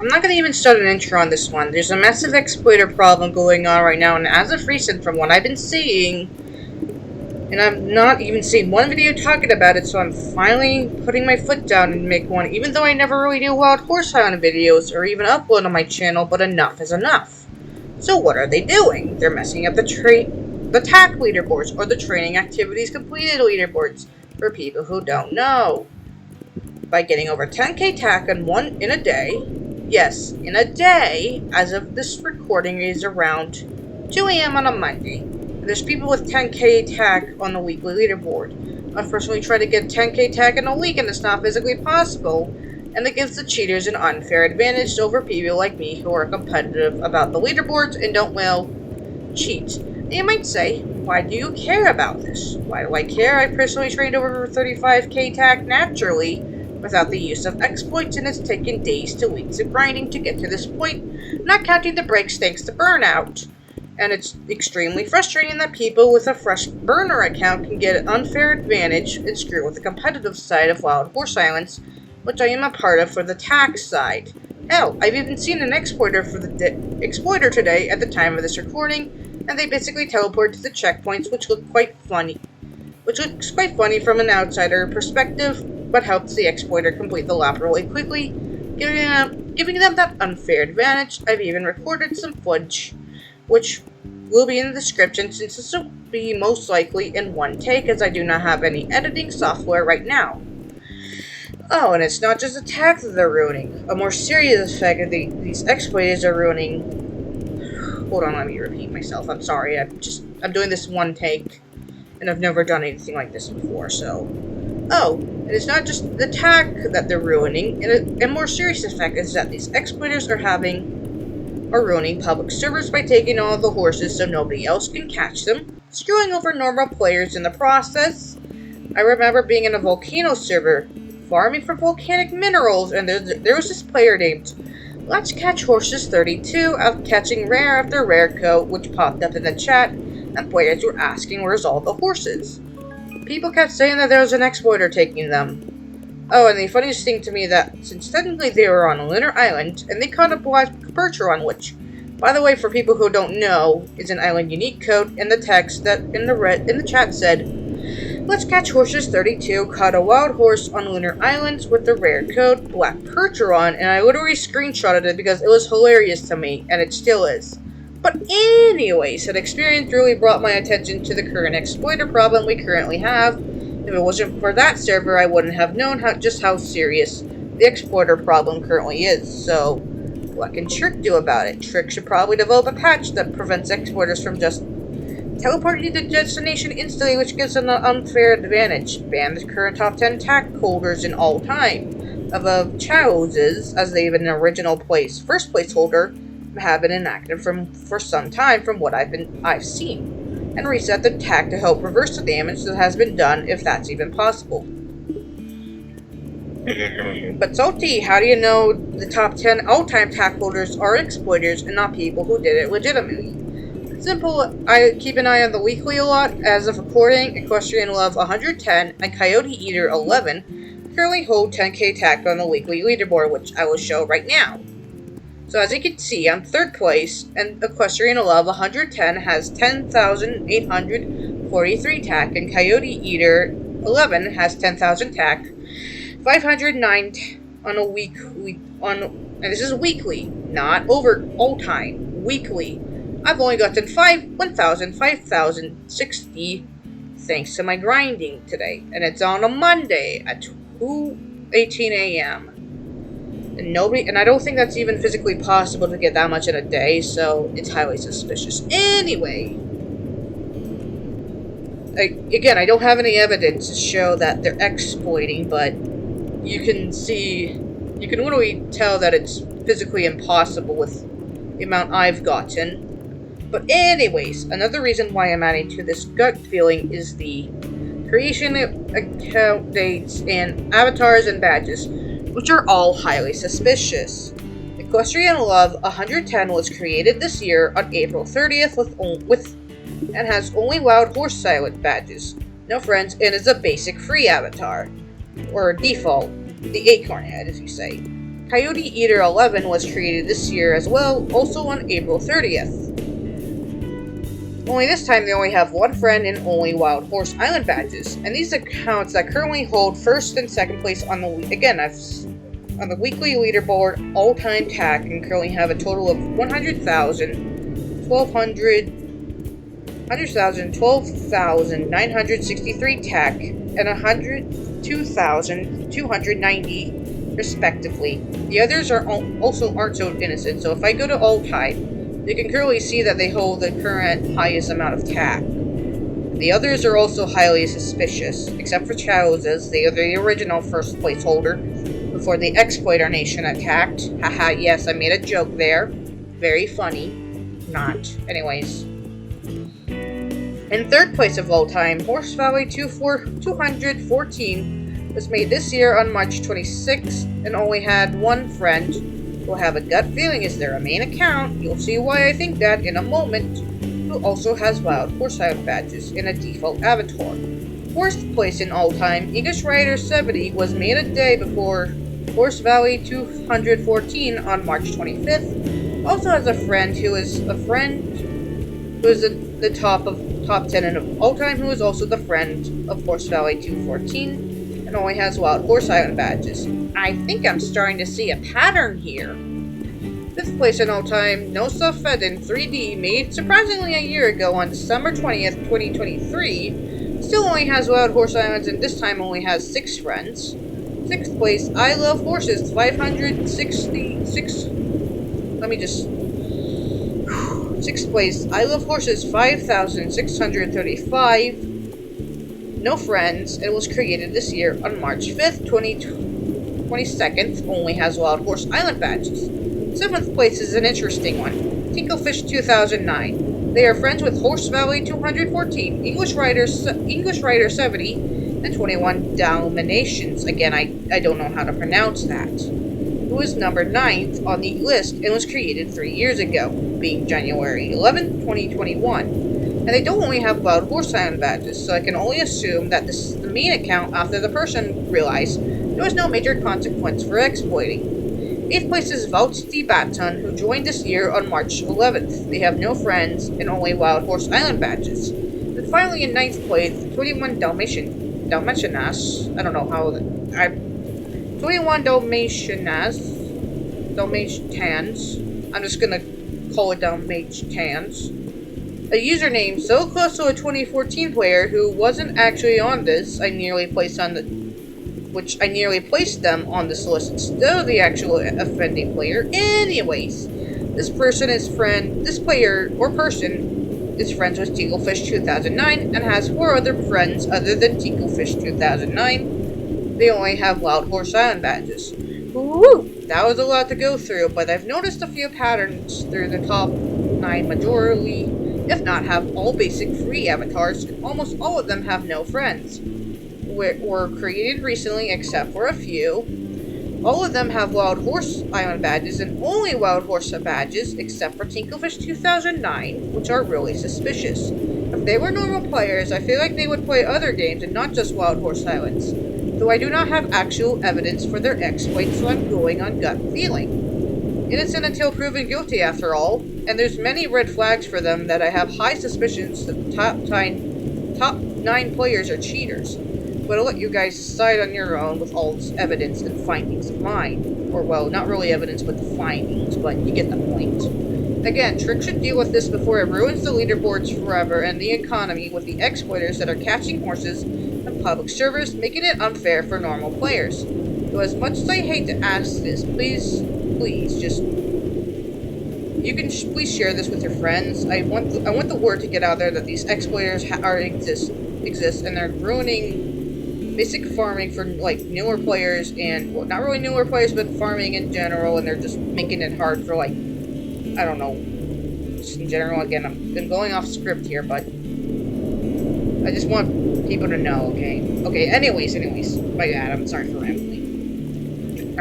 I'm not going to even start an intro on this one. There's a massive exploiter problem going on right now, and as of recent, from what I've been seeing, and I've not even seen one video talking about it, so I'm finally putting my foot down and make one, even though I never really do wild horse island videos or even upload on my channel, but enough is enough. So what are they doing? They're messing up the TAC leaderboards, or the training activities completed leaderboards, for people who don't know. By getting over 10k TAC in a day. Yes, in a day, as of this recording is around 2 a.m. on a Monday. There's people with 10k TAC on the weekly leaderboard. Unfortunately, try to get 10k TAC in a week and it's not physically possible, and it gives the cheaters an unfair advantage over people like me who are competitive about the leaderboards and don't, well, cheat. And you might say, why do you care about this? Why do I care? I personally trained over 35k TAC naturally, without the use of exploits, and it's taken days to weeks of grinding to get to this point, not counting the breaks thanks to burnout. And it's extremely frustrating that people with a fresh burner account can get an unfair advantage and screw with the competitive side of Wild Horse Islands, which I am a part of for the tax side. Hell, I've even seen an exploiter for the exploiter today at the time of this recording, and they basically teleport to the checkpoints, which looks quite funny from an outsider perspective, but helps the exploiter complete the lap really quickly, giving them that unfair advantage. I've even recorded some footage, which will be in the description, since this will be most likely in one take, as I do not have any editing software right now. Oh, and it's not just attack that they're ruining. A more serious effect of these exploiters are ruining. Hold on, let me repeat myself. I'm sorry. I'm doing this one take, and I've never done anything like this before, so. Oh, and it's not just the attack that they're ruining, and a more serious effect is that these exploiters are ruining public servers by taking all the horses so nobody else can catch them, screwing over normal players in the process. I remember being in a volcano server, farming for volcanic minerals, and there was this player named Let's Catch Horses 32 out catching rare after rare code, which popped up in the chat, and players were asking where's all the horses. People kept saying that there was an exploiter taking them. Oh, and the funniest thing to me that, since technically they were on a lunar island, and they caught a black percheron, which, by the way, for people who don't know, is an island unique code, in the text that in the chat said, Let's Catch Horses 32 caught a wild horse on lunar islands with the rare code black percheron, and I literally screenshotted it because it was hilarious to me, and it still is. But anyways, that experience really brought my attention to the current exploiter problem we currently have. If it wasn't for that server, I wouldn't have known just how serious the exploiter problem currently is. So, what can Trick do about it? Trick should probably develop a patch that prevents exploiters from just teleporting to the destination instantly, which gives them an unfair advantage. Ban the current top 10 TAC holders in all time above Chow's, as they have an original first place holder, have been inactive for some time from what I've seen, and reset the TAC to help reverse the damage that has been done, if that's even possible. But Salty, how do you know the top 10 all-time TAC holders are exploiters and not people who did it legitimately? Simple, I keep an eye on the weekly a lot. As of recording, Equestrian Love 110 and Coyote Eater 11 currently hold 10k TAC on the weekly leaderboard, which I will show right now. So as you can see, I'm third place, and Equestrian Love 110 has 10,843 TAC, and Coyote Eater 11 has 10,000 TAC, 509 on a and this is weekly, not over all time, weekly. I've only gotten 5,060 thanks to my grinding today, and it's on a Monday at 2:18 a.m. And I don't think that's even physically possible to get that much in a day, so it's highly suspicious. Anyway, again, I don't have any evidence to show that they're exploiting, but you can literally tell that it's physically impossible with the amount I've gotten. But anyways, another reason why I'm adding to this gut feeling is the creation account dates and avatars and badges, which are all highly suspicious. Equestrian Love 110 was created this year on April 30th and has only Wild Horse Island badges, no friends, and is a basic free avatar, or default, the acorn head, as you say. Coyote Eater 11 was created this year as well, also on April 30th. Only this time they only have one friend and only Wild Horse Island badges. And these accounts that currently hold first and second place on the on the weekly leaderboard all-time TAC and currently have a total of 12,963 TAC and 102,290 respectively. The others also aren't so innocent, so if I go to all-time, you can clearly see that they hold the current highest amount of TAC. The others are also highly suspicious, except for Chows's. They are the original first place holder before the Exploiter Nation attacked. Haha, yes, I made a joke there. Very funny. Not. Anyways. In third place of all time, Horse Valley 214 was made this year on March 26th and only had one friend. Will have a gut feeling is their main account. You'll see why I think that in a moment. Who also has Wild Horse Island badges in a default avatar. Fourth place in all time, English Rider 70 was made a day before Horse Valley 214 on March 25th. Also has a friend who is the top 10 of all time, who is also the friend of Horse Valley 214 and only has Wild Horse Island badges. I think I'm starting to see a pattern here. Fifth place in all time, Nosa Fedden 3D, made surprisingly a year ago on December 20th, 2023, still only has Wild Horse Islands and this time only has 6 friends. Sixth place, I Love Horses 566. Sixth place, I Love Horses 5,635. No friends, and was created this year on March 5th, 22nd, only has Wild Horse Island badges. Seventh place is an interesting one. Tinklefish 2009. They are friends with Horse Valley 214, English Rider 70, and 21 Dalmatians. Again, I don't know how to pronounce that. Who is number 9th on the list and was created 3 years ago, being January 11, 2021. And they don't only have Wild Horse Island badges, so I can only assume that this is the main account after the person realized there was no major consequence for exploiting. 8th place is Vouts the Baton, who joined this year on March 11th. They have no friends and only Wild Horse Island badges. And finally in 9th place, 21 Dalmatians. I don't know how 21 Dalmatians. I'm just gonna call it Dalmatians. A username so close to a 2014 player who wasn't actually on this. I nearly placed them on this list instead of the actual offending player. Anyways, this player is friends with Tinklefish 2009 and has 4 other friends other than Tinklefish 2009. They only have Wild Horse Island badges. Woo! That was a lot to go through, but I've noticed a few patterns through the top 9 majority, if not have all basic free avatars, and almost all of them have no friends. Were created recently except for a few. All of them have Wild Horse Island badges and only Wild Horse badges except for Tinklefish 2009, which are really suspicious. If they were normal players, I feel like they would play other games and not just Wild Horse Islands. Though I do not have actual evidence for their exploits, so I'm going on gut feeling. Innocent until proven guilty after all, and there's many red flags for them that I have high suspicions that the top 9 players are cheaters. But I'll let you guys decide on your own with all this evidence and findings of mine. Or, well, not really evidence, but the findings, but you get the point. Again, Trick should deal with this before it ruins the leaderboards forever and the economy with the exploiters that are catching horses and public servers, making it unfair for normal players. So as much as I hate to ask this, please, just... You can please share this with your friends. I want the word to get out there that these exploiters exist and they're ruining basic farming for like newer players and well, not really newer players, but farming in general, and they're just making it hard for like I don't know, just in general. Again, I'm going off script here, but I just want people to know. Okay. Anyways, my bad. I'm sorry for rambling.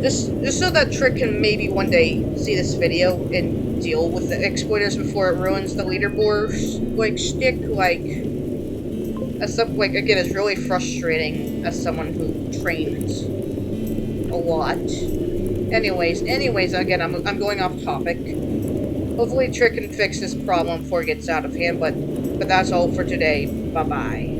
Just so that Trick can maybe one day see this video and deal with the exploiters before it ruins the leaderboards like shtick, again, it's really frustrating as someone who trains a lot. Anyways, again, I'm going off topic. Hopefully Trick can fix this problem before it gets out of hand, but that's all for today. Bye-bye.